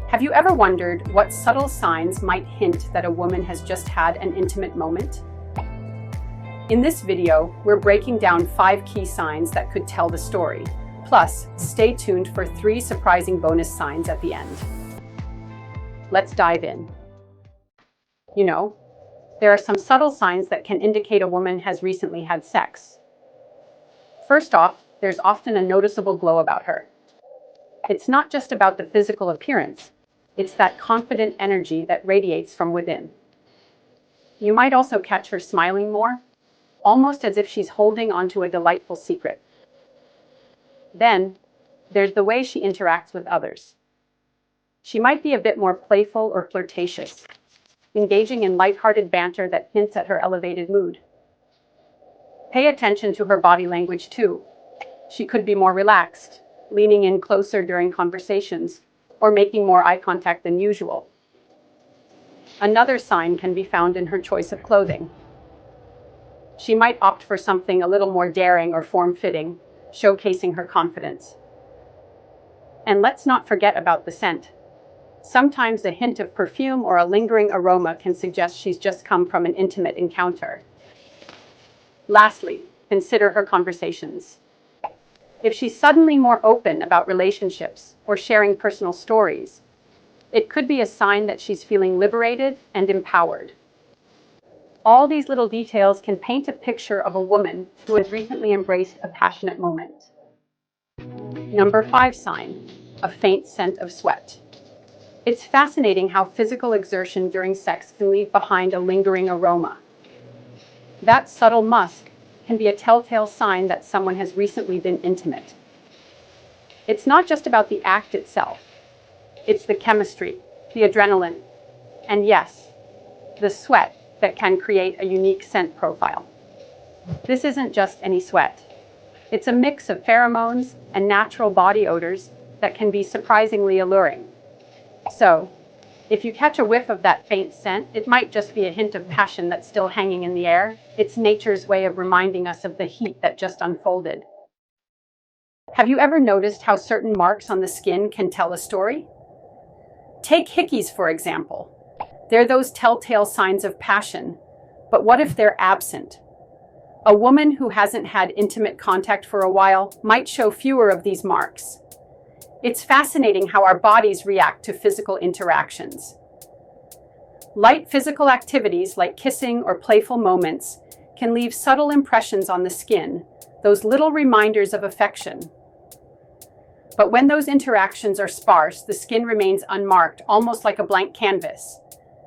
Have you ever wondered what subtle signs might hint that a woman has just had an intimate moment? In this video, we're breaking down 5 key signs that could tell the story. Plus, stay tuned for 3 surprising bonus signs at the end. Let's dive in. There are some subtle signs that can indicate a woman has recently had sex. First off, there's often a noticeable glow about her. It's not just about the physical appearance. It's that confident energy that radiates from within. You might also catch her smiling more, almost as if she's holding onto a delightful secret. Then, there's the way she interacts with others. She might be a bit more playful or flirtatious, engaging in lighthearted banter that hints at her elevated mood. Pay attention to her body language too. She could be more relaxed, leaning in closer during conversations, or making more eye contact than usual. Another sign can be found in her choice of clothing. She might opt for something a little more daring or form-fitting, showcasing her confidence. And let's not forget about the scent. Sometimes a hint of perfume or a lingering aroma can suggest she's just come from an intimate encounter. Lastly, consider her conversations. If she's suddenly more open about relationships or sharing personal stories, it could be a sign that she's feeling liberated and empowered. All these little details can paint a picture of a woman who has recently embraced a passionate moment. Number 5 sign, a faint scent of sweat. It's fascinating how physical exertion during sex can leave behind a lingering aroma. That subtle musk can be a telltale sign that someone has recently been intimate. It's not just about the act itself. It's the chemistry, the adrenaline, and yes, the sweat that can create a unique scent profile. This isn't just any sweat. It's a mix of pheromones and natural body odors that can be surprisingly alluring. So, if you catch a whiff of that faint scent, it might just be a hint of passion that's still hanging in the air. It's nature's way of reminding us of the heat that just unfolded. Have you ever noticed how certain marks on the skin can tell a story? Take hickeys, for example. They're those telltale signs of passion. But what if they're absent? A woman who hasn't had intimate contact for a while might show fewer of these marks. It's fascinating how our bodies react to physical interactions. Light physical activities like kissing or playful moments can leave subtle impressions on the skin, those little reminders of affection. But when those interactions are sparse, the skin remains unmarked, almost like a blank canvas.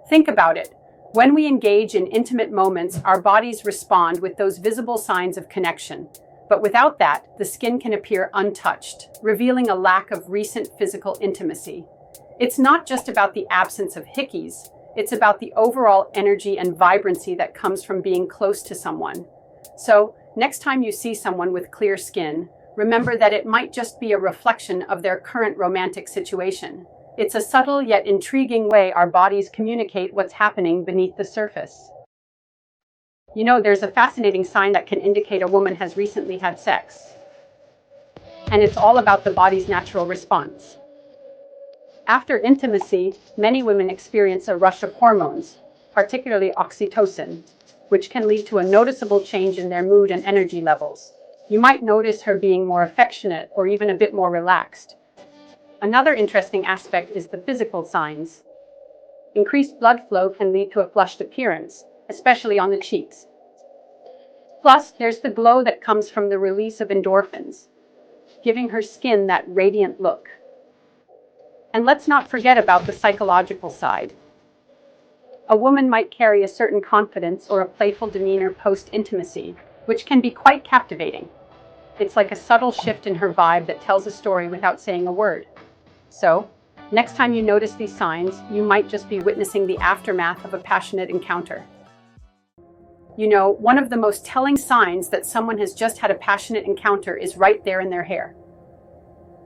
Think about it. When we engage in intimate moments, our bodies respond with those visible signs of connection. But without that, the skin can appear untouched, revealing a lack of recent physical intimacy. It's not just about the absence of hickeys, it's about the overall energy and vibrancy that comes from being close to someone. So, next time you see someone with clear skin, remember that it might just be a reflection of their current romantic situation. It's a subtle yet intriguing way our bodies communicate what's happening beneath the surface. There's a fascinating sign that can indicate a woman has recently had sex. And it's all about the body's natural response. After intimacy, many women experience a rush of hormones, particularly oxytocin, which can lead to a noticeable change in their mood and energy levels. You might notice her being more affectionate or even a bit more relaxed. Another interesting aspect is the physical signs. Increased blood flow can lead to a flushed appearance, especially on the cheeks. Plus, there's the glow that comes from the release of endorphins, giving her skin that radiant look. And let's not forget about the psychological side. A woman might carry a certain confidence or a playful demeanor post-intimacy, which can be quite captivating. It's like a subtle shift in her vibe that tells a story without saying a word. So, next time you notice these signs, you might just be witnessing the aftermath of a passionate encounter. One of the most telling signs that someone has just had a passionate encounter is right there in their hair.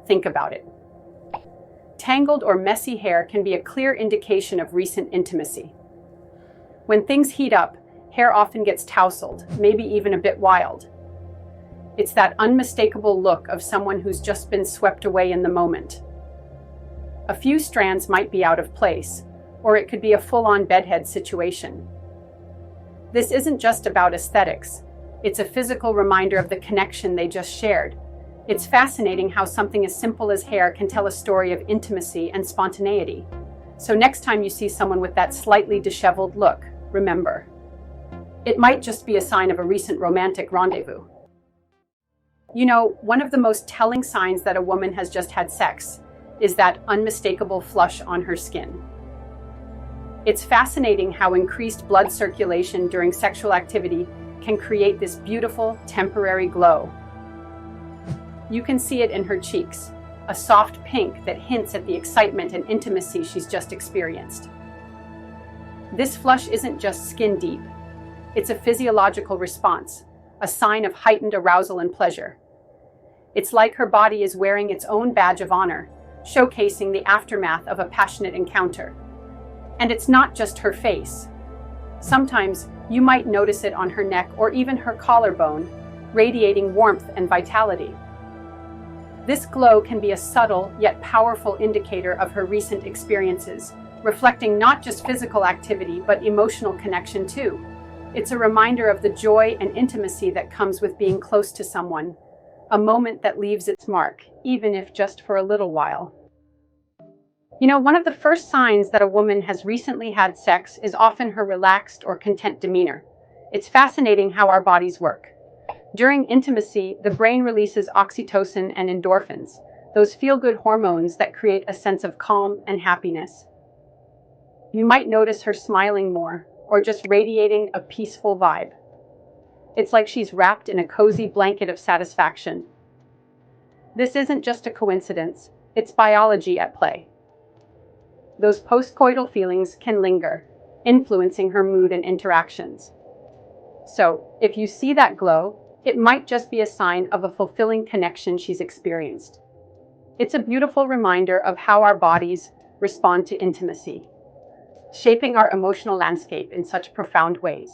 Think about it. Tangled or messy hair can be a clear indication of recent intimacy. When things heat up, hair often gets tousled, maybe even a bit wild. It's that unmistakable look of someone who's just been swept away in the moment. A few strands might be out of place, or it could be a full-on bedhead situation. This isn't just about aesthetics. It's a physical reminder of the connection they just shared. It's fascinating how something as simple as hair can tell a story of intimacy and spontaneity. So next time you see someone with that slightly disheveled look, remember, it might just be a sign of a recent romantic rendezvous. You know, one of the most telling signs that a woman has just had sex is that unmistakable flush on her skin. It's fascinating how increased blood circulation during sexual activity can create this beautiful, temporary glow. You can see it in her cheeks, a soft pink that hints at the excitement and intimacy she's just experienced. This flush isn't just skin deep. It's a physiological response, a sign of heightened arousal and pleasure. It's like her body is wearing its own badge of honor, showcasing the aftermath of a passionate encounter. And it's not just her face. Sometimes you might notice it on her neck or even her collarbone, radiating warmth and vitality. This glow can be a subtle yet powerful indicator of her recent experiences, reflecting not just physical activity but emotional connection too. It's a reminder of the joy and intimacy that comes with being close to someone, a moment that leaves its mark, even if just for a little while. You know, one of the first signs that a woman has recently had sex is often her relaxed or content demeanor. It's fascinating how our bodies work. During intimacy, the brain releases oxytocin and endorphins, those feel-good hormones that create a sense of calm and happiness. You might notice her smiling more, or just radiating a peaceful vibe. It's like she's wrapped in a cozy blanket of satisfaction. This isn't just a coincidence, it's biology at play. Those postcoital feelings can linger, influencing her mood and interactions. So, if you see that glow, it might just be a sign of a fulfilling connection she's experienced. It's a beautiful reminder of how our bodies respond to intimacy, shaping our emotional landscape in such profound ways.